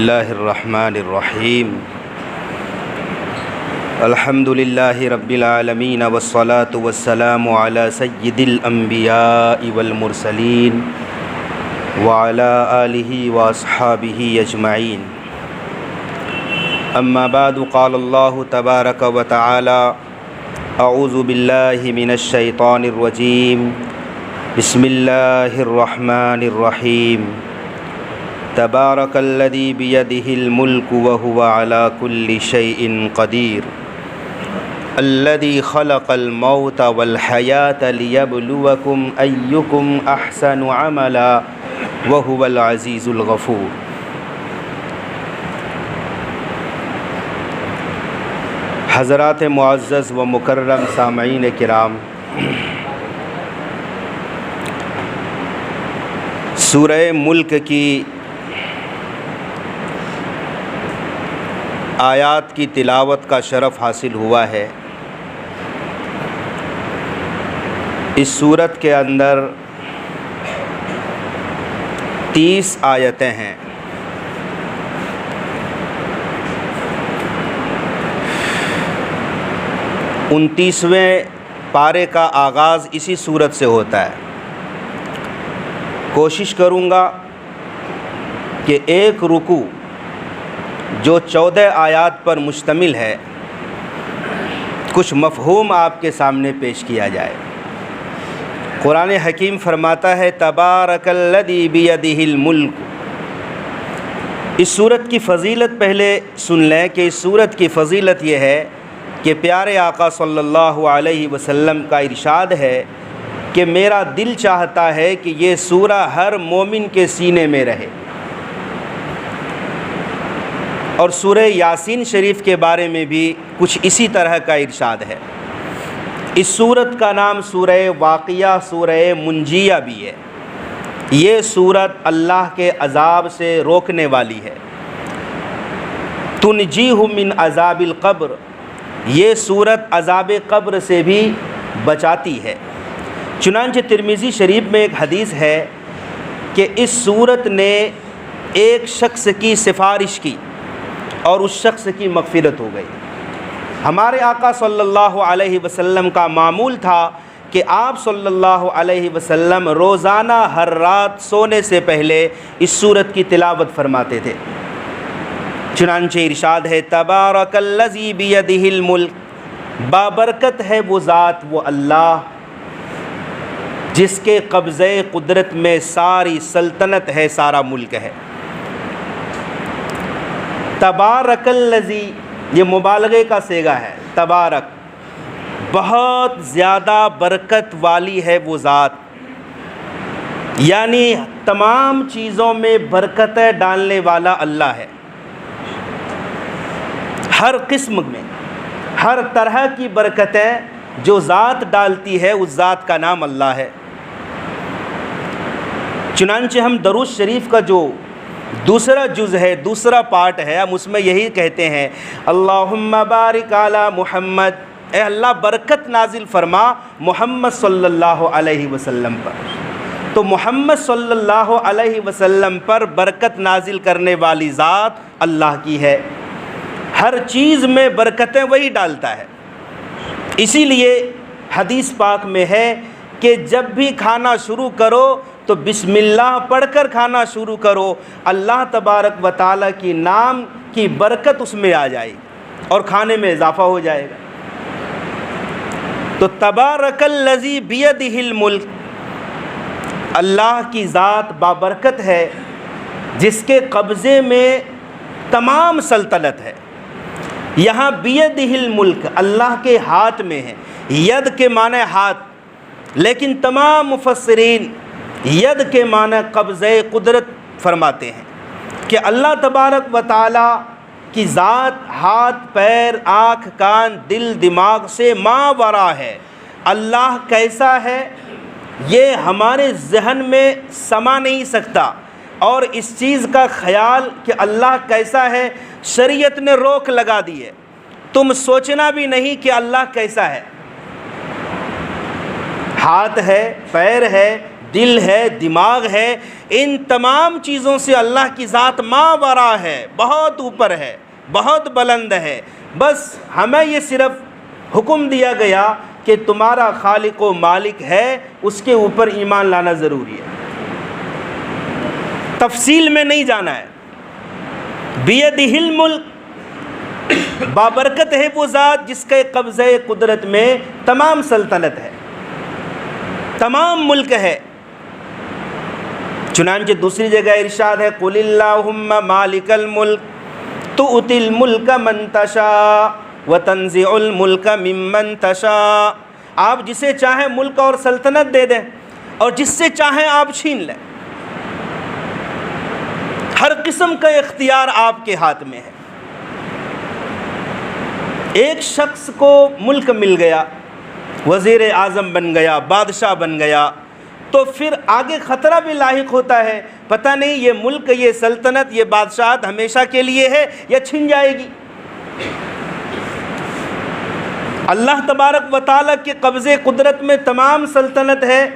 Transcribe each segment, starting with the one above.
اللہ الرحمن الرحیم الحمد للہ رب العالمین والصلاة والسلام علی سید الانبیاء والمرسلین وعلی آلہ واصحابہ اجمعین اما بعد قال اللہ تبارک و تعالی اعوذ باللہ من الشیطان الرجیم بسم اللہ الرحمن الرحیم تبارک الذی بیدہ الملک وہو علی کل شیء قدیر الذی خلق الموت والحیاة لیبلوکم ایکم احسن عملا وہو العزیز الغفور۔ حضرات معزز و مکرم سامعین کرام، سورہ ملک کی آیات کی تلاوت کا شرف حاصل ہوا ہے۔ اس سورت کے اندر 30 آیتیں ہیں۔ انتیسویں پارے کا آغاز اسی سورت سے ہوتا ہے۔ کوشش کروں گا کہ ایک رکوع جو 14 آیات پر مشتمل ہے، کچھ مفہوم آپ کے سامنے پیش کیا جائے۔ قرآن حکیم فرماتا ہے تبارک الذی بیدہ الملک۔ اس سورت کی فضیلت پہلے سن لیں کہ اس سورت کی فضیلت یہ ہے کہ پیارے آقا صلی اللہ علیہ وسلم کا ارشاد ہے کہ میرا دل چاہتا ہے کہ یہ سورہ ہر مومن کے سینے میں رہے۔ اور سورہ یاسین شریف کے بارے میں بھی کچھ اسی طرح کا ارشاد ہے۔ اس سورت کا نام سورہ واقعہ، سورہ منجیہ بھی ہے۔ یہ سورت اللہ کے عذاب سے روکنے والی ہے۔ تنجیہ من عذاب القبر، یہ سورت عذاب قبر سے بھی بچاتی ہے۔ چنانچہ ترمذی شریف میں ایک حدیث ہے کہ اس سورت نے ایک شخص کی سفارش کی اور اس شخص کی مغفرت ہو گئی۔ ہمارے آقا صلی اللہ علیہ وسلم کا معمول تھا کہ آپ صلی اللہ علیہ وسلم روزانہ ہر رات سونے سے پہلے اس سورت کی تلاوت فرماتے تھے۔ چنانچہ ارشاد ہے تبارک الذی بیدہ الملک، بابرکت ہے وہ ذات، وہ اللہ جس کے قبضے قدرت میں ساری سلطنت ہے، سارا ملک ہے۔ تبارک الذی، یہ مبالغے کا صیغہ ہے۔ تبارک، بہت زیادہ برکت والی ہے وہ ذات، یعنی تمام چیزوں میں برکتیں ڈالنے والا اللہ ہے۔ ہر قسم میں، ہر طرح کی برکتیں جو ذات ڈالتی ہے اس ذات کا نام اللہ ہے۔ چنانچہ ہم درود شریف کا جو دوسرا جز ہے، دوسرا پارٹ ہے، ہم اس میں یہی کہتے ہیں اللہم بارک علی محمد، اے اللہ برکت نازل فرما محمد صلی اللہ علیہ وسلم پر۔ تو محمد صلی اللہ علیہ وسلم پر برکت نازل کرنے والی ذات اللہ کی ہے۔ ہر چیز میں برکتیں وہی ڈالتا ہے۔ اسی لیے حدیث پاک میں ہے کہ جب بھی کھانا شروع کرو تو بسم اللہ پڑھ کر کھانا شروع کرو، اللہ تبارک و تعالیٰ کی نام کی برکت اس میں آ جائے گی اور کھانے میں اضافہ ہو جائے گا۔ تو تبارک الذی بیدہ الملک، اللہ کی ذات بابرکت ہے جس کے قبضے میں تمام سلطنت ہے۔ یہاں بیدہ الملک، اللہ کے ہاتھ میں ہے۔ ید کے معنی ہاتھ، لیکن تمام مفسرین ید کے معنی قبضے قدرت فرماتے ہیں کہ اللہ تبارک و تعالیٰ کی ذات ہاتھ، پیر، آنکھ، کان، دل، دماغ سے ماورا ہے۔ اللہ کیسا ہے یہ ہمارے ذہن میں سما نہیں سکتا، اور اس چیز کا خیال کہ اللہ کیسا ہے شریعت نے روک لگا دی ہے۔ تم سوچنا بھی نہیں کہ اللہ کیسا ہے۔ ہاتھ ہے، پیر ہے، دل ہے، دماغ ہے، ان تمام چیزوں سے اللہ کی ذات ماورا ہے، بہت اوپر ہے، بہت بلند ہے۔ بس ہمیں یہ صرف حکم دیا گیا کہ تمہارا خالق و مالک ہے، اس کے اوپر ایمان لانا ضروری ہے، تفصیل میں نہیں جانا ہے۔ بیدہ الملک، بابرکت ہے وہ ذات جس کے قبضہ قدرت میں تمام سلطنت ہے، تمام ملک ہے۔ چنانچہ دوسری جگہ ارشاد ہے قل اللہم مالک الملک تؤتی الملک من تشاء وتنزع الملک ممن تشاء، آپ جسے چاہیں ملک اور سلطنت دے دیں اور جس سے چاہیں آپ چھین لیں، ہر قسم کا اختیار آپ کے ہاتھ میں ہے۔ ایک شخص کو ملک مل گیا، وزیر اعظم بن گیا، بادشاہ بن گیا، تو پھر آگے خطرہ بھی لاحق ہوتا ہے، پتہ نہیں یہ ملک، یہ سلطنت، یہ بادشاہت ہمیشہ کے لیے ہے یا چھن جائے گی۔ اللہ تبارک و تعالیٰ کے قبضے قدرت میں تمام سلطنت ہے،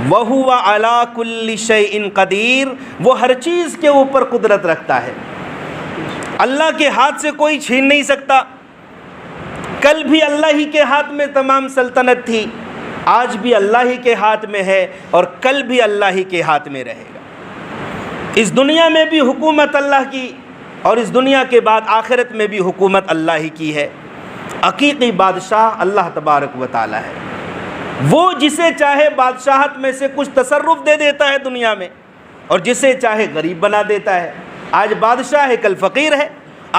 وَهُوَ عَلَىٰ كُلِّ شَيْءٍ قدیر، وہ ہر چیز کے اوپر قدرت رکھتا ہے، اللہ کے ہاتھ سے کوئی چھین نہیں سکتا۔ کل بھی اللہ ہی کے ہاتھ میں تمام سلطنت تھی، آج بھی اللہ ہی کے ہاتھ میں ہے اور کل بھی اللہ ہی کے ہاتھ میں رہے گا۔ اس دنیا میں بھی حکومت اللہ کی اور اس دنیا کے بعد آخرت میں بھی حکومت اللہ ہی کی ہے۔ حقیقی بادشاہ اللہ تبارک و تعالی ہے، وہ جسے چاہے بادشاہت میں سے کچھ تصرف دے دیتا ہے دنیا میں اور جسے چاہے غریب بنا دیتا ہے۔ آج بادشاہ ہے کل فقیر ہے،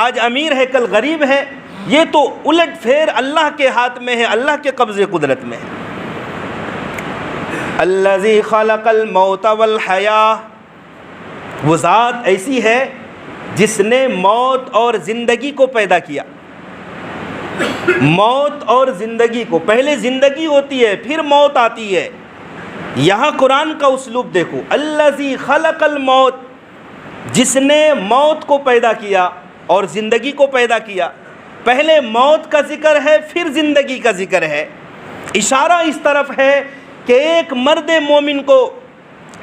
آج امیر ہے کل غریب ہے، یہ تو الٹ پھیر اللہ کے ہاتھ میں ہے، اللہ کے قبضے قدرت میں ہے۔ الذی خلق الموت والحیاہ، وہ ذات ایسی ہے جس نے موت اور زندگی کو پیدا کیا، موت اور زندگی کو، پہلے زندگی ہوتی ہے پھر موت آتی ہے۔ یہاں قرآن کا اسلوب دیکھو، الذی خلق الموت، جس نے موت کو پیدا کیا اور زندگی کو پیدا کیا۔ پہلے موت کا ذکر ہے پھر زندگی کا ذکر ہے، اشارہ اس طرف ہے کہ ایک مرد مومن کو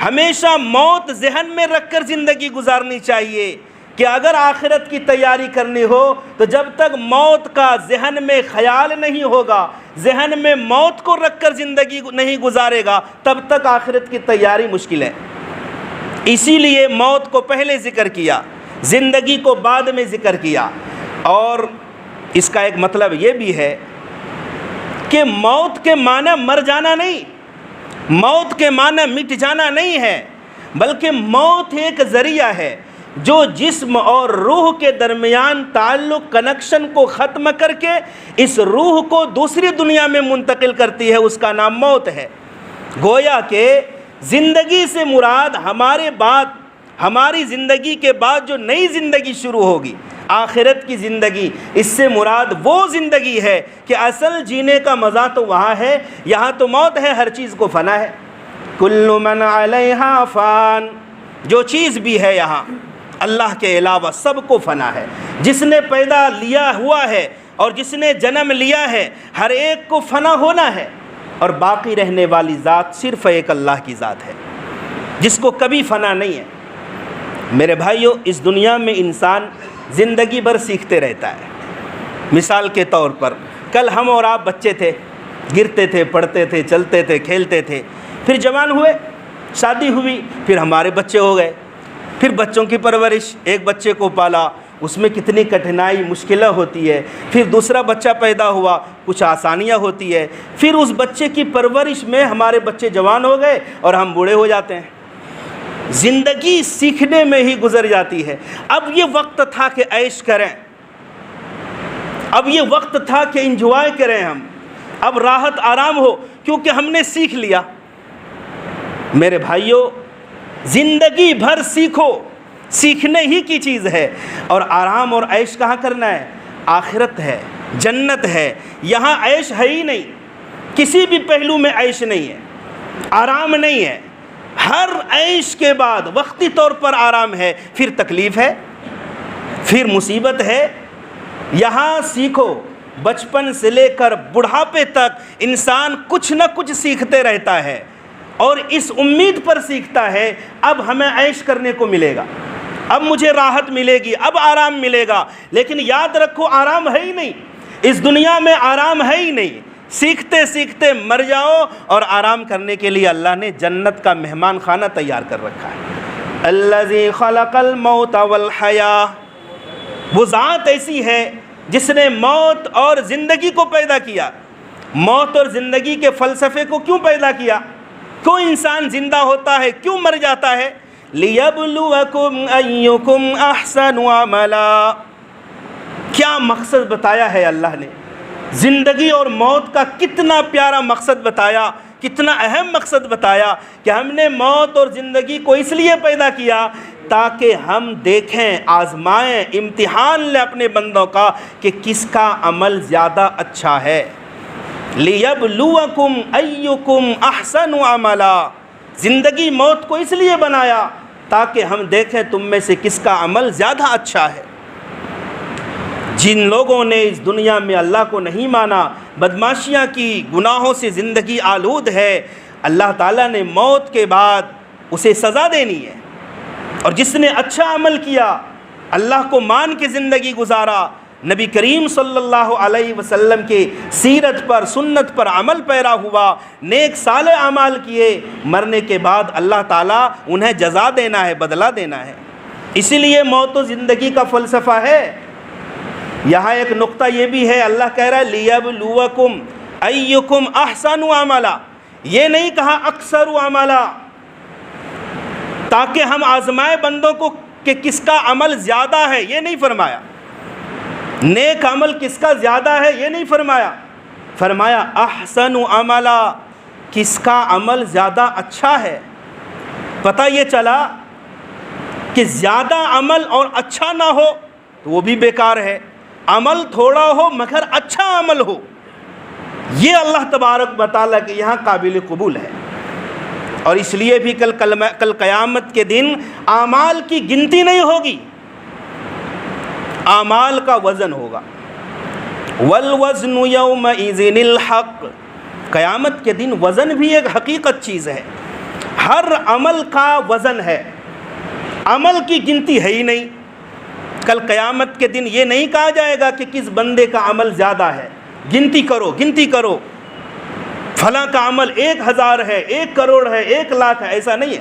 ہمیشہ موت ذہن میں رکھ کر زندگی گزارنی چاہیے کہ اگر آخرت کی تیاری کرنی ہو تو جب تک موت کا ذہن میں خیال نہیں ہوگا، ذہن میں موت کو رکھ کر زندگی نہیں گزارے گا، تب تک آخرت کی تیاری مشکل ہے۔ اسی لیے موت کو پہلے ذکر کیا، زندگی کو بعد میں ذکر کیا۔ اور اس کا ایک مطلب یہ بھی ہے کہ موت کے معنی مر جانا نہیں، موت کے معنی مٹ جانا نہیں ہے، بلکہ موت ایک ذریعہ ہے جو جسم اور روح کے درمیان تعلق، کنیکشن کو ختم کر کے اس روح کو دوسری دنیا میں منتقل کرتی ہے، اس کا نام موت ہے۔ گویا کہ زندگی سے مراد ہمارے بعد، ہماری زندگی کے بعد جو نئی زندگی شروع ہوگی، آخرت کی زندگی، اس سے مراد وہ زندگی ہے کہ اصل جینے کا مزہ تو وہاں ہے، یہاں تو موت ہے، ہر چیز کو فنا ہے۔ کل من علیہا فان، جو چیز بھی ہے یہاں اللہ کے علاوہ سب کو فنا ہے۔ جس نے پیدا لیا ہوا ہے اور جس نے جنم لیا ہے، ہر ایک کو فنا ہونا ہے، اور باقی رہنے والی ذات صرف ایک اللہ کی ذات ہے جس کو کبھی فنا نہیں ہے۔ میرے بھائیو، اس دنیا میں انسان زندگی بھر سیکھتے رہتا ہے۔ مثال کے طور پر کل ہم اور آپ بچے تھے، گرتے تھے، پڑھتے تھے، چلتے تھے، کھیلتے تھے، پھر جوان ہوئے، شادی ہوئی، پھر ہمارے بچے ہو گئے، پھر بچوں کی پرورش، ایک بچے کو پالا، اس میں کتنی کٹھنائی، مشکلیں ہوتی ہے، پھر دوسرا بچہ پیدا ہوا، کچھ آسانیاں ہوتی ہے، پھر اس بچے کی پرورش میں ہمارے بچے جوان ہو گئے اور ہم بوڑھے ہو جاتے ہیں۔ زندگی سیکھنے میں ہی گزر جاتی ہے۔ اب یہ وقت تھا کہ عیش کریں، اب یہ وقت تھا کہ انجوائے کریں ہم، اب راحت آرام ہو، کیونکہ ہم نے سیکھ لیا۔ میرے بھائیوں، زندگی بھر سیکھو، سیکھنے ہی کی چیز ہے، اور آرام اور عیش کہاں کرنا ہے؟ آخرت ہے، جنت ہے، یہاں عیش ہے ہی نہیں، کسی بھی پہلو میں عیش نہیں ہے، آرام نہیں ہے۔ ہر عیش کے بعد وقتی طور پر آرام ہے، پھر تکلیف ہے، پھر مصیبت ہے۔ یہاں سیکھو، بچپن سے لے کر بڑھاپے تک انسان کچھ نہ کچھ سیکھتے رہتا ہے، اور اس امید پر سیکھتا ہے اب ہمیں عیش کرنے کو ملے گا، اب مجھے راحت ملے گی، اب آرام ملے گا. لیکن یاد رکھو آرام ہے ہی نہیں، اس دنیا میں آرام ہے ہی نہیں. سیکھتے سیکھتے مر جاؤ، اور آرام کرنے کے لیے اللہ نے جنت کا مہمان خانہ تیار کر رکھا ہے. الذی خلق الموت والحیاۃ، وہ ذات ایسی ہے جس نے موت اور زندگی کو پیدا کیا. موت اور زندگی کے فلسفے کو کیوں پیدا کیا؟ کیوں انسان زندہ ہوتا ہے، کیوں مر جاتا ہے؟ لِيَبْلُوَكُمْ أَيُّكُمْ أَحْسَنُ عَمَلًا. کیا مقصد بتایا ہے اللہ نے؟ زندگی اور موت کا کتنا پیارا مقصد بتایا، کتنا اہم مقصد بتایا کہ ہم نے موت اور زندگی کو اس لیے پیدا کیا تاکہ ہم دیکھیں، آزمائیں، امتحان لیں اپنے بندوں کا کہ کس کا عمل زیادہ اچھا ہے. لِيَبْلُوَكُمْ أَيُّكُمْ أَحْسَنُ عَمَلًا. زندگی موت کو اس لیے بنایا تاکہ ہم دیکھیں تم میں سے کس کا عمل زیادہ اچھا ہے. جن لوگوں نے اس دنیا میں اللہ کو نہیں مانا، بدماشیاں کی، گناہوں سے زندگی آلود ہے، اللہ تعالیٰ نے موت کے بعد اسے سزا دینی ہے. اور جس نے اچھا عمل کیا، اللہ کو مان کے زندگی گزارا، نبی کریم صلی اللہ علیہ وسلم کے سیرت پر، سنت پر عمل پیرا ہوا، نیک صالح اعمال کیے، مرنے کے بعد اللہ تعالیٰ انہیں جزا دینا ہے، بدلہ دینا ہے. اسی لیے موت و زندگی کا فلسفہ ہے. یہاں ایک نقطہ یہ بھی ہے، اللہ کہہ رہا ہے لِيَبْلُوَكُمْ أَيُّكُمْ أَحْسَنُ عَمَلًا. یہ نہیں کہا اکثر عملا، تاکہ ہم آزمائے بندوں کو کہ کس کا عمل زیادہ ہے، یہ نہیں فرمایا. نیک عمل کس کا زیادہ ہے یہ نہیں فرمایا، فرمایا احسن عملا، کس کا عمل زیادہ اچھا ہے. پتہ یہ چلا کہ زیادہ عمل اور اچھا نہ ہو تو وہ بھی بیکار ہے. عمل تھوڑا ہو مگر اچھا عمل ہو، یہ اللہ تبارک و تعالیٰ کے یہاں قابل قبول ہے. اور اس لیے بھی کل قیامت کے دن اعمال کی گنتی نہیں ہوگی، اعمال کا وزن ہوگا. وَالْوَزْنُ يَوْمَئِذٍ الْحَقُّ. قیامت کے دن وزن بھی ایک حقیقت چیز ہے، ہر عمل کا وزن ہے، عمل کی گنتی ہے ہی نہیں. کل قیامت کے دن یہ نہیں کہا جائے گا کہ کس بندے کا عمل زیادہ ہے، گنتی کرو گنتی کرو، فلاں کا عمل 1000 ہے، 1 کروڑ ہے، 1 لاکھ ہے، ایسا نہیں ہے.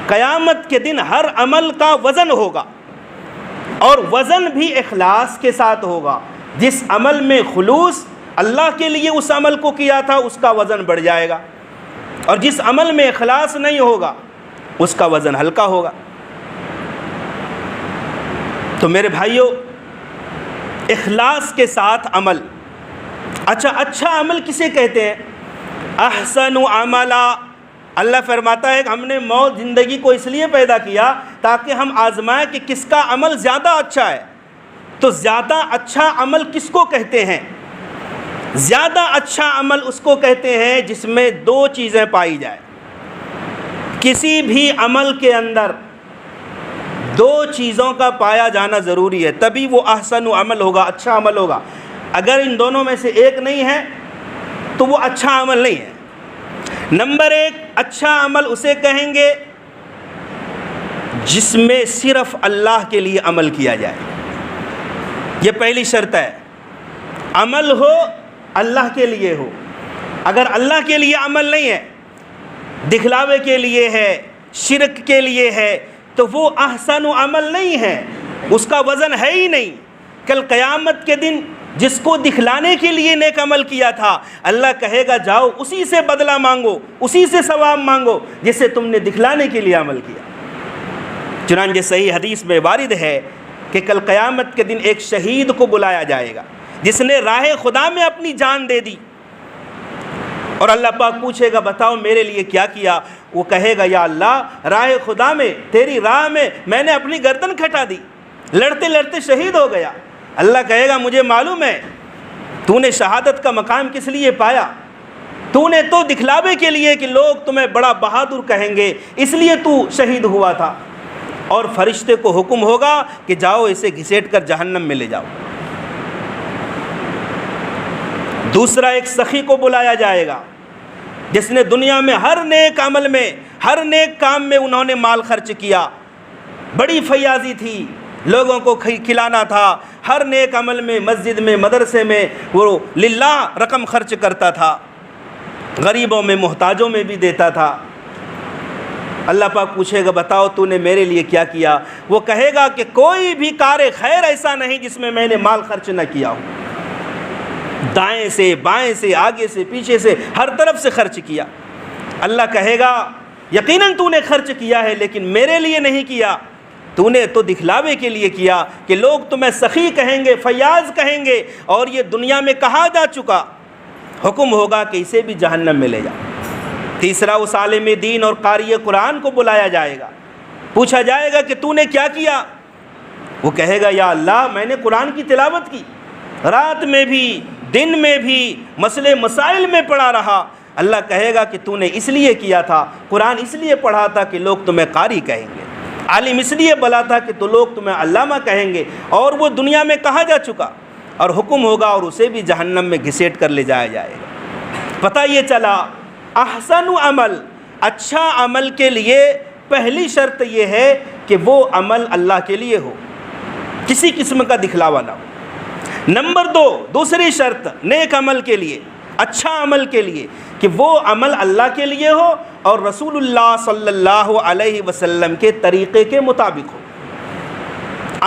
قیامت کے دن ہر عمل کا وزن ہوگا، اور وزن بھی اخلاص کے ساتھ ہوگا. جس عمل میں خلوص، اللہ کے لیے اس عمل کو کیا تھا، اس کا وزن بڑھ جائے گا، اور جس عمل میں اخلاص نہیں ہوگا اس کا وزن ہلکا ہوگا. تو میرے بھائیوں، اخلاص کے ساتھ عمل، اچھا عمل کسے کہتے ہیں؟ احسن عملا. اللہ فرماتا ہے کہ ہم نے موت زندگی کو اس لیے پیدا کیا تاکہ ہم آزمائیں کہ کس کا عمل زیادہ اچھا ہے. تو زیادہ اچھا عمل کس کو کہتے ہیں؟ زیادہ اچھا عمل اس کو کہتے ہیں جس میں 2 چیزیں پائی جائیں. کسی بھی عمل کے اندر 2 چیزوں کا پایا جانا ضروری ہے، تبھی وہ احسن عمل ہوگا، اچھا عمل ہوگا. اگر ان دونوں میں سے ایک نہیں ہے تو وہ اچھا عمل نہیں ہے. نمبر 1، اچھا عمل اسے کہیں گے جس میں صرف اللہ کے لیے عمل کیا جائے. یہ پہلی شرط ہے، عمل ہو اللہ کے لیے ہو. اگر اللہ کے لیے عمل نہیں ہے، دکھلاوے کے لیے ہے، شرک کے لیے ہے، تو وہ احسن عمل نہیں ہے، اس کا وزن ہے ہی نہیں. کل قیامت کے دن جس کو دکھلانے کے لیے نیک عمل کیا تھا، اللہ کہے گا جاؤ اسی سے بدلہ مانگو، اسی سے ثواب مانگو جسے تم نے دکھلانے کے لیے عمل کیا. چنانچہ صحیح حدیث میں وارد ہے کہ کل قیامت کے دن ایک شہید کو بلایا جائے گا جس نے راہ خدا میں اپنی جان دے دی، اور اللہ پاک پوچھے گا بتاؤ میرے لیے کیا کیا؟ وہ کہے گا یا اللہ، راہ خدا میں، تیری راہ میں نے اپنی گردن کھٹا دی، لڑتے لڑتے شہید ہو گیا. اللہ کہے گا مجھے معلوم ہے تو نے شہادت کا مقام کس لیے پایا، تو نے تو دکھلاوے کے لیے کہ لوگ تمہیں بڑا بہادر کہیں گے اس لیے تو شہید ہوا تھا. اور فرشتے کو حکم ہوگا کہ جاؤ اسے گھسیٹ کر جہنم میں لے جاؤ. دوسرا، ایک سخی کو بلایا جائے گا جس نے دنیا میں ہر نیک عمل میں، ہر نیک کام میں انہوں نے مال خرچ کیا، بڑی فیاضی تھی، لوگوں کو کھلانا تھا، ہر نیک عمل میں، مسجد میں، مدرسے میں وہ للہ رقم خرچ کرتا تھا، غریبوں میں، محتاجوں میں بھی دیتا تھا۔ اللہ پاک پوچھے گا بتاؤ تو نے میرے لیے کیا کیا؟ وہ کہے گا کہ کوئی بھی کار خیر ایسا نہیں جس میں میں نے مال خرچ نہ کیا ہو، دائیں سے بائیں سے، آگے سے پیچھے سے، ہر طرف سے خرچ کیا۔ اللہ کہے گا یقیناً تو نے خرچ کیا ہے لیکن میرے لیے نہیں کیا، تو نے تو دکھلاوے کے لیے کیا کہ لوگ تمہیں سخی کہیں گے، فیاض کہیں گے، اور یہ دنیا میں کہا جا چکا۔ حکم ہوگا کہ اسے بھی جہنم میں لے جا۔ تیسرا، اس عالم دین اور قاری قرآن کو بلایا جائے گا، پوچھا جائے گا کہ تو نے کیا کیا؟ وہ کہے گا یا اللہ میں نے قرآن کی تلاوت کی، رات میں بھی دن میں بھی، مسئلے مسائل میں پڑھا رہا۔ اللہ کہے گا کہ تو نے اس لیے کیا تھا، قرآن اس لیے پڑھا تھا کہ لوگ تمہیں قاری کہیں گے، عالم اس لیے بلا تھا کہ تو لوگ تمہیں علامہ کہیں گے، اور وہ دنیا میں کہا جا چکا۔ اور حکم ہوگا اور اسے بھی جہنم میں گھسیٹ کر لے جایا جائے گا۔ پتہ یہ چلا احسن عمل، اچھا عمل کے لیے پہلی شرط یہ ہے کہ وہ عمل اللہ کے لیے ہو، کسی قسم کا دکھلاوا نہ ہو۔ نمبر دو، دوسری شرط نیک عمل کے لیے، اچھا عمل کے لیے، کہ وہ عمل اللہ کے لیے ہو اور رسول اللہ صلی اللہ علیہ وسلم کے طریقے کے مطابق ہو۔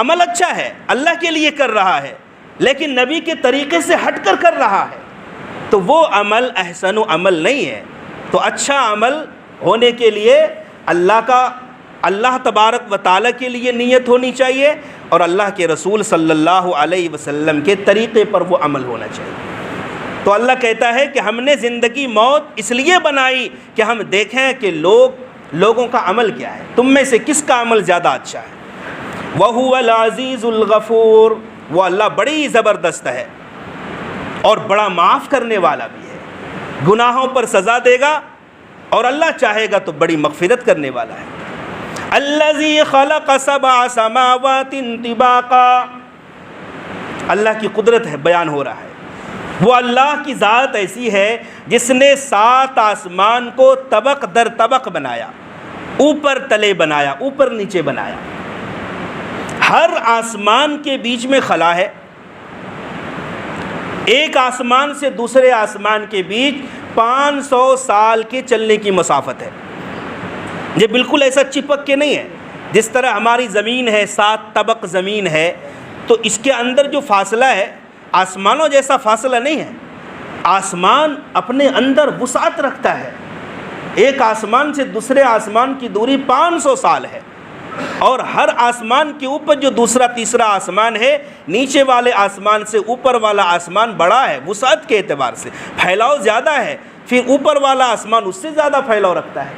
عمل اچھا ہے، اللہ کے لیے کر رہا ہے، لیکن نبی کے طریقے سے ہٹ کر کر رہا ہے، تو وہ عمل احسن عمل نہیں ہے۔ تو اچھا عمل ہونے کے لیے اللہ تبارک و تعالیٰ کے لیے نیت ہونی چاہیے، اور اللہ کے رسول صلی اللہ علیہ وسلم کے طریقے پر وہ عمل ہونا چاہیے۔ تو اللہ کہتا ہے کہ ہم نے زندگی موت اس لیے بنائی کہ ہم دیکھیں کہ لوگوں کا عمل کیا ہے، تم میں سے کس کا عمل زیادہ اچھا ہے۔ وَهُوَ الْعَزِيزُ الْغَفُورُ، وہ اللہ بڑی زبردست ہے اور بڑا معاف کرنے والا بھی ہے، گناہوں پر سزا دے گا اور اللہ چاہے گا تو بڑی مغفرت کرنے والا ہے۔ الَّذِي خَلَقَ سَبْعَ سَمَاوَاتٍ طِبَاقًا، اللہ کی قدرت ہے، بیان ہو رہا ہے۔ وہ اللہ کی ذات ایسی ہے جس نے 7 آسمان کو طبق در طبق بنایا، اوپر تلے بنایا، اوپر نیچے بنایا۔ ہر آسمان کے بیچ میں خلا ہے، ایک آسمان سے دوسرے آسمان کے بیچ 500 سال کے چلنے کی مسافت ہے۔ یہ بالکل ایسا چپک کے نہیں ہے، جس طرح ہماری زمین ہے، 7 طبق زمین ہے، تو اس کے اندر جو فاصلہ ہے آسمانوں جیسا فاصلہ نہیں ہے۔ آسمان اپنے اندر وسعت رکھتا ہے، ایک آسمان سے دوسرے آسمان کی دوری 500 سال ہے، اور ہر آسمان کے اوپر جو دوسرا تیسرا آسمان ہے، نیچے والے آسمان سے اوپر والا آسمان بڑا ہے، وسعت کے اعتبار سے پھیلاؤ زیادہ ہے، پھر اوپر والا آسمان اس سے زیادہ پھیلاؤ رکھتا ہے۔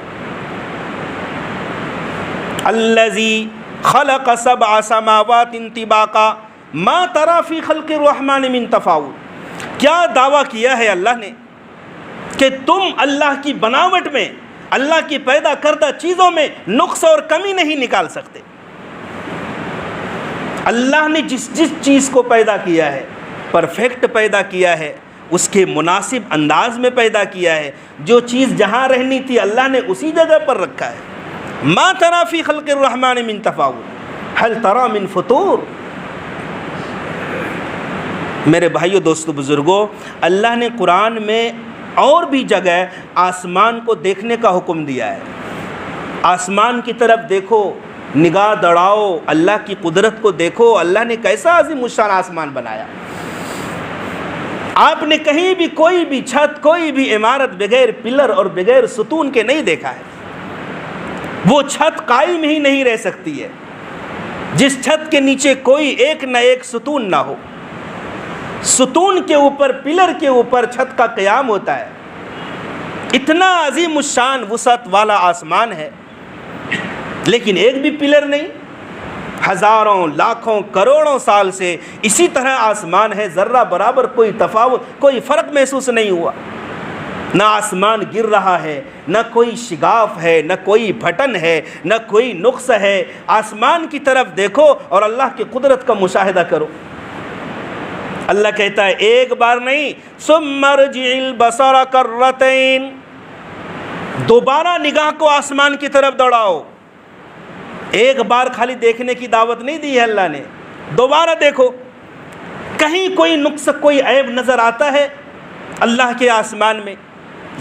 الذی خلق 7 سماوات طباقا ما تری فی خلق الرحمن من تفاوت، کیا دعویٰ کیا ہے اللہ نے کہ تم اللہ کی بناوٹ میں، اللہ کی پیدا کردہ چیزوں میں نقص اور کمی نہیں نکال سکتے۔ اللہ نے جس چیز کو پیدا کیا ہے پرفیکٹ پیدا کیا ہے، اس کے مناسب انداز میں پیدا کیا ہے، جو چیز جہاں رہنی تھی اللہ نے اسی جگہ پر رکھا ہے۔ ما تری فی خلق الرحمن من تفاوت هل تری من فطور۔ میرے بھائیو، دوستو، بزرگوں، اللہ نے قرآن میں اور بھی جگہ آسمان کو دیکھنے کا حکم دیا ہے۔ آسمان کی طرف دیکھو، نگاہ دوڑاؤ، اللہ کی قدرت کو دیکھو، اللہ نے کیسا عظیم الشان آسمان بنایا۔ آپ نے کہیں بھی کوئی بھی چھت، کوئی بھی عمارت بغیر پلر اور بغیر ستون کے نہیں دیکھا ہے۔ وہ چھت قائم ہی نہیں رہ سکتی ہے جس چھت کے نیچے کوئی ایک نہ ایک ستون نہ ہو۔ ستون کے اوپر، پلر کے اوپر چھت کا قیام ہوتا ہے۔ اتنا عظیم الشان وسعت والا آسمان ہے، لیکن ایک بھی پلر نہیں۔ ہزاروں، لاکھوں، کروڑوں سال سے اسی طرح آسمان ہے، ذرہ برابر کوئی تفاوت، کوئی فرق محسوس نہیں ہوا۔ نہ آسمان گر رہا ہے، نہ کوئی شگاف ہے، نہ کوئی بھٹن ہے، نہ کوئی نقص ہے۔ آسمان کی طرف دیکھو اور اللہ کی قدرت کا مشاہدہ کرو۔ اللہ کہتا ہے ایک بار نہیں، ثم ارجع البصر کرتین، دوبارہ نگاہ کو آسمان کی طرف دوڑاؤ. ایک بار خالی دیکھنے کی دعوت نہیں دی ہے اللہ نے, دوبارہ دیکھو. کہیں کوئی نقص, کوئی عیب نظر آتا ہے اللہ کے آسمان میں؟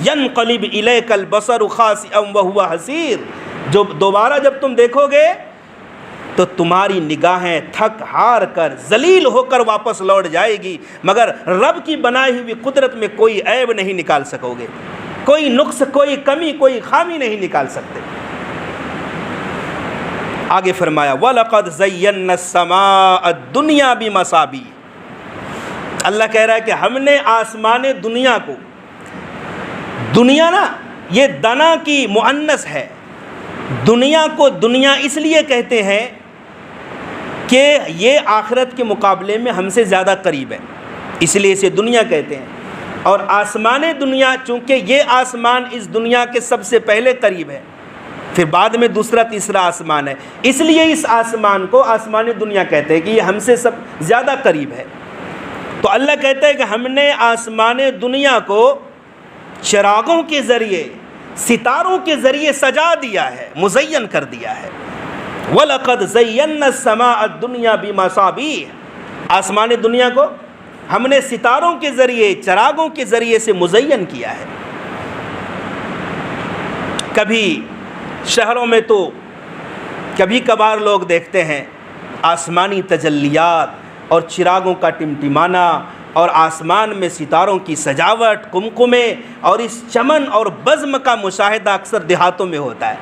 ینقلب الیک البصر خاسئا وہو حسیر, جو دوبارہ جب تم دیکھو گے تو تمہاری نگاہیں تھک ہار کر ذلیل ہو کر واپس لوٹ جائے گی, مگر رب کی بنائی ہوئی قدرت میں کوئی عیب نہیں نکال سکو گے, کوئی نقص, کوئی کمی, کوئی خامی نہیں نکال سکتے. آگے فرمایا وَلَقَدْ زَيَّنَّا السَّمَاءَ الدُّنْيَا بِمَصَابِيحَ. اللہ کہہ رہا ہے کہ ہم نے آسمان دنیا کو, دنیا نا یہ دنا کی مؤنث ہے, دنیا کو دنیا اس لیے کہتے ہیں کہ یہ آخرت کے مقابلے میں ہم سے زیادہ قریب ہے, اس لیے اسے دنیا کہتے ہیں. اور آسمان دنیا, چونکہ یہ آسمان اس دنیا کے سب سے پہلے قریب ہے, پھر بعد میں دوسرا تیسرا آسمان ہے, اس لیے اس آسمان کو آسمان دنیا کہتے ہیں کہ یہ ہم سے سب زیادہ قریب ہے. تو اللہ کہتا ہے کہ ہم نے آسمان دنیا کو چراغوں کے ذریعے, ستاروں کے ذریعے سجا دیا ہے, مزین کر دیا ہے. وَلَقَدْ زَيَّنَّا السَّمَاءَ الدُّنْيَا بِمَصَابِيحَ. آسمان دنیا کو ہم نے ستاروں کے ذریعے, چراغوں کے ذریعے سے مزین کیا ہے. کبھی شہروں میں تو کبھی کبھار لوگ دیکھتے ہیں آسمانی تجلیات اور چراغوں کا ٹمٹمانا اور آسمان میں ستاروں کی سجاوٹ, قمقمے اور اس چمن اور بزم کا مشاہدہ اکثر دیہاتوں میں ہوتا ہے.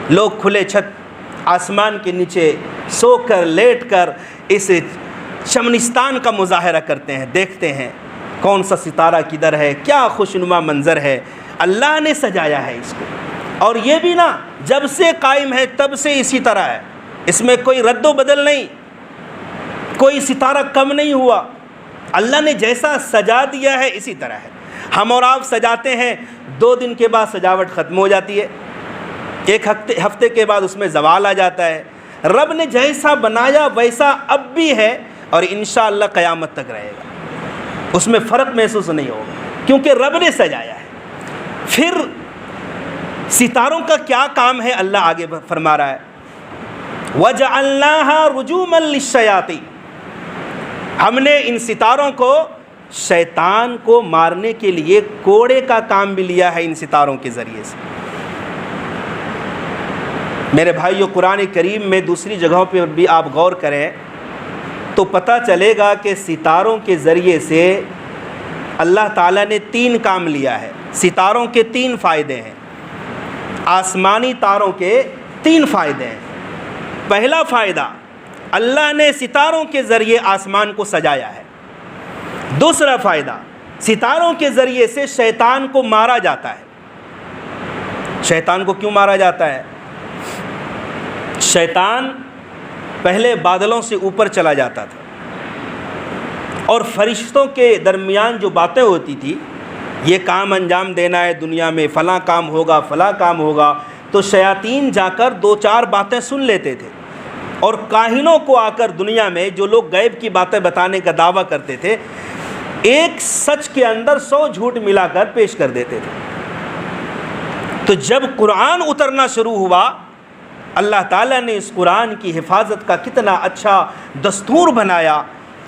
لوگ کھلے چھت آسمان کے نیچے سو کر, لیٹ کر اس چمنستان کا مظاہرہ کرتے ہیں, دیکھتے ہیں کون سا ستارہ کدھر ہے, کیا خوشنما منظر ہے. اللہ نے سجایا ہے اس کو, اور یہ بھی نا جب سے قائم ہے تب سے اسی طرح ہے, اس میں کوئی رد و بدل نہیں, کوئی ستارہ کم نہیں ہوا. اللہ نے جیسا سجا دیا ہے اسی طرح ہے. ہم اور آپ سجاتے ہیں, 2 دن کے بعد سجاوٹ ختم ہو جاتی ہے, 1 ہفتے کے بعد اس میں زوال آ جاتا ہے. رب نے جیسا بنایا ویسا اب بھی ہے اور انشاءاللہ قیامت تک رہے گا, اس میں فرق محسوس نہیں ہوگا کیونکہ رب نے سجایا ہے. پھر ستاروں کا کیا کام ہے اللہ آگے فرما رہا ہے وَجَعَلْنَاهَا رُجُومًا لِلشَّيَاطِينِ. ہم نے ان ستاروں کو شیطان کو مارنے کے لیے کوڑے کا کام بھی لیا ہے ان ستاروں کے ذریعے سے. میرے بھائیو, قرآن کریم میں دوسری جگہوں پہ بھی آپ غور کریں تو پتہ چلے گا کہ ستاروں کے ذریعے سے اللہ تعالیٰ نے 3 کام لیا ہے. ستاروں کے 3 فائدے ہیں, آسمانی تاروں کے 3 فائدے ہیں. پہلا فائدہ, اللہ نے ستاروں کے ذریعے آسمان کو سجایا ہے. دوسرا فائدہ, ستاروں کے ذریعے سے شیطان کو مارا جاتا ہے. شیطان کو کیوں مارا جاتا ہے؟ شیطان پہلے بادلوں سے اوپر چلا جاتا تھا اور فرشتوں کے درمیان جو باتیں ہوتی تھی, یہ کام انجام دینا ہے دنیا میں, فلاں کام ہوگا, فلاں کام ہوگا, تو شیاطین جا کر 2-4 باتیں سن لیتے تھے اور کاہنوں کو آ کر دنیا میں جو لوگ غیب کی باتیں بتانے کا دعویٰ کرتے تھے, ایک سچ کے اندر 100 جھوٹ ملا کر پیش کر دیتے تھے. تو جب قرآن اترنا شروع ہوا, اللہ تعالیٰ نے اس قرآن کی حفاظت کا کتنا اچھا دستور بنایا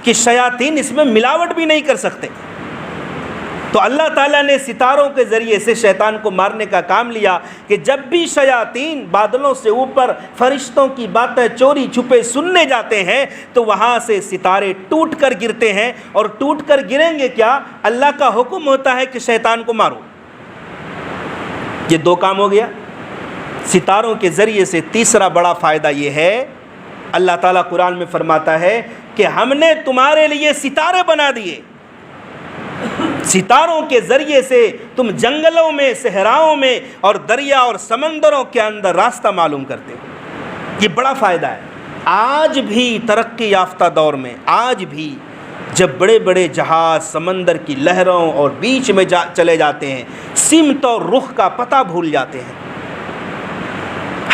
کہ شیاطین اس میں ملاوٹ بھی نہیں کر سکتے. تو اللہ تعالیٰ نے ستاروں کے ذریعے سے شیطان کو مارنے کا کام لیا کہ جب بھی شیاطین بادلوں سے اوپر فرشتوں کی باتیں چوری چھپے سننے جاتے ہیں تو وہاں سے ستارے ٹوٹ کر گرتے ہیں, اور ٹوٹ کر گریں گے کیا؟ اللہ کا حکم ہوتا ہے کہ شیطان کو مارو. یہ 2 کام ہو گیا ستاروں کے ذریعے سے. تیسرا بڑا فائدہ یہ ہے, اللہ تعالیٰ قرآن میں فرماتا ہے کہ ہم نے تمہارے لیے ستارے بنا دیے. ستاروں کے ذریعے سے تم جنگلوں میں, صحراؤں میں اور دریا اور سمندروں کے اندر راستہ معلوم کرتے ہو. یہ بڑا فائدہ ہے. آج بھی ترقی یافتہ دور میں, آج بھی جب بڑے بڑے جہاز سمندر کی لہروں اور بیچ میں چلے جاتے ہیں, سمت اور رخ کا پتہ بھول جاتے ہیں,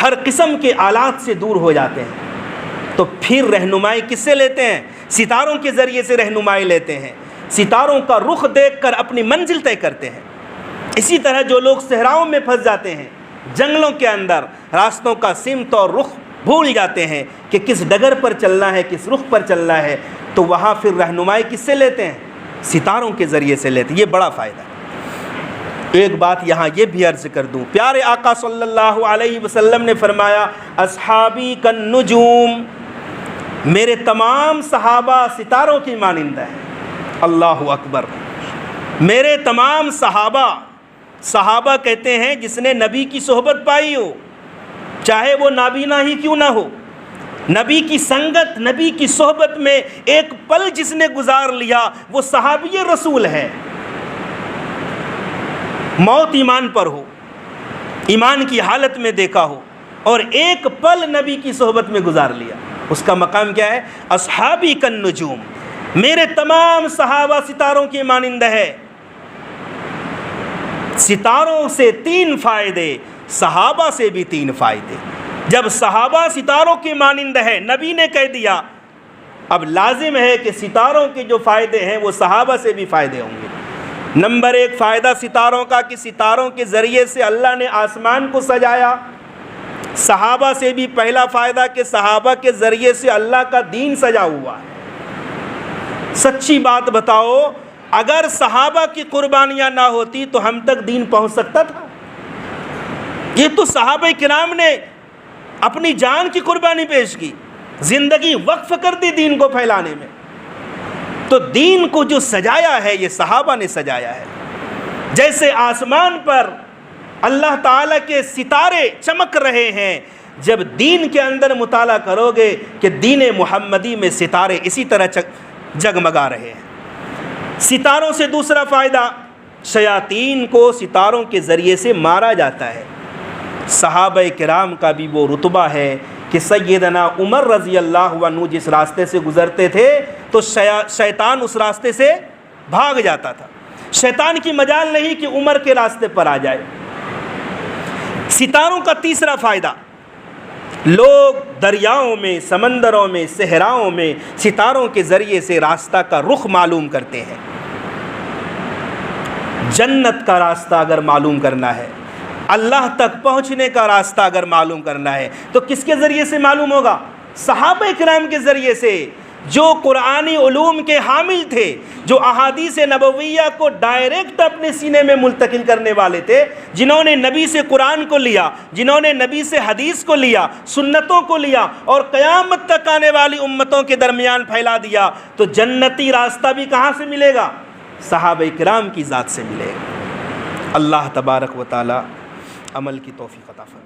ہر قسم کے آلات سے دور ہو جاتے ہیں, تو پھر رہنمائی کس سے لیتے ہیں؟ ستاروں کے ذریعے سے رہنمائی لیتے ہیں. ستاروں کا رخ دیکھ کر اپنی منزل طے کرتے ہیں. اسی طرح جو لوگ صحراؤں میں پھنس جاتے ہیں، جنگلوں کے اندر راستوں کا سمت اور رخ بھول جاتے ہیں کہ کس ڈگر پر چلنا ہے، کس رخ پر چلنا ہے، تو وہاں پھر رہنمائی کس سے لیتے ہیں؟ ستاروں کے ذریعے سے لیتے ہیں۔ یہ بڑا فائدہ ہے۔ ایک بات یہاں یہ بھی عرض کر دوں، پیارے آقا صلی اللہ علیہ وسلم نے فرمایا اصحابی کالنجوم، میرے تمام صحابہ ستاروں کی مانند ہیں۔ اللہ اکبر۔ میرے تمام صحابہ کہتے ہیں جس نے نبی کی صحبت پائی ہو، چاہے وہ نابینا ہی کیوں نہ ہو، نبی کی سنگت، نبی کی صحبت میں ایک پل جس نے گزار لیا وہ صحابی رسول ہے۔ موت ایمان پر ہو، ایمان کی حالت میں دیکھا ہو، اور ایک پل نبی کی صحبت میں گزار لیا، اس کا مقام کیا ہے؟ اصحابی کالنجوم، میرے تمام صحابہ ستاروں کی مانند ہے۔ ستاروں سے 3 فائدے، صحابہ سے بھی 3 فائدے۔ جب صحابہ ستاروں کی مانند ہے، نبی نے کہہ دیا، اب لازم ہے کہ ستاروں کے جو فائدے ہیں وہ صحابہ سے بھی فائدے ہوں گے۔ نمبر 1 فائدہ ستاروں کا کہ ستاروں کے ذریعے سے اللہ نے آسمان کو سجایا۔ صحابہ سے بھی پہلا فائدہ کہ صحابہ کے ذریعے سے اللہ کا دین سجا ہوا ہے۔ سچی بات بتاؤ، اگر صحابہ کی قربانیاں نہ ہوتی تو ہم تک دین پہنچ سکتا تھا؟ یہ تو صحابہ کرام نے اپنی جان کی قربانی پیش کی، زندگی وقف کر دی دین کو پھیلانے میں۔ تو دین کو جو سجایا ہے یہ صحابہ نے سجایا ہے۔ جیسے آسمان پر اللہ تعالیٰ کے ستارے چمک رہے ہیں، جب دین کے اندر مطالعہ کرو گے کہ دین محمدی میں ستارے اسی طرح جگمگا رہے ہیں۔ ستاروں سے دوسرا فائدہ، شیاطین کو ستاروں کے ذریعے سے مارا جاتا ہے۔ صحابہ کرام کا بھی وہ رتبہ ہے کہ سیدنا عمر رضی اللہ عنہ جس راستے سے گزرتے تھے تو شیطان اس راستے سے بھاگ جاتا تھا۔ شیطان کی مجال نہیں کہ عمر کے راستے پر آ جائے۔ ستاروں کا تیسرا فائدہ، لوگ دریاؤں میں، سمندروں میں، صحراؤں میں ستاروں کے ذریعے سے راستہ کا رخ معلوم کرتے ہیں۔ جنت کا راستہ اگر معلوم کرنا ہے، اللہ تک پہنچنے کا راستہ اگر معلوم کرنا ہے تو کس کے ذریعے سے معلوم ہوگا؟ صحابہ کرام کے ذریعے سے، جو قرآنی علوم کے حامل تھے، جو احادیث نبویہ کو ڈائریکٹ اپنے سینے میں منتقل کرنے والے تھے، جنہوں نے نبی سے قرآن کو لیا، جنہوں نے نبی سے حدیث کو لیا، سنتوں کو لیا اور قیامت تک آنے والی امتوں کے درمیان پھیلا دیا۔ تو جنتی راستہ بھی کہاں سے ملے گا؟ صحابہ کرام کی ذات سے ملے گا۔ اللہ تبارک و تعالی عمل کی توفیق عطا فرمائے۔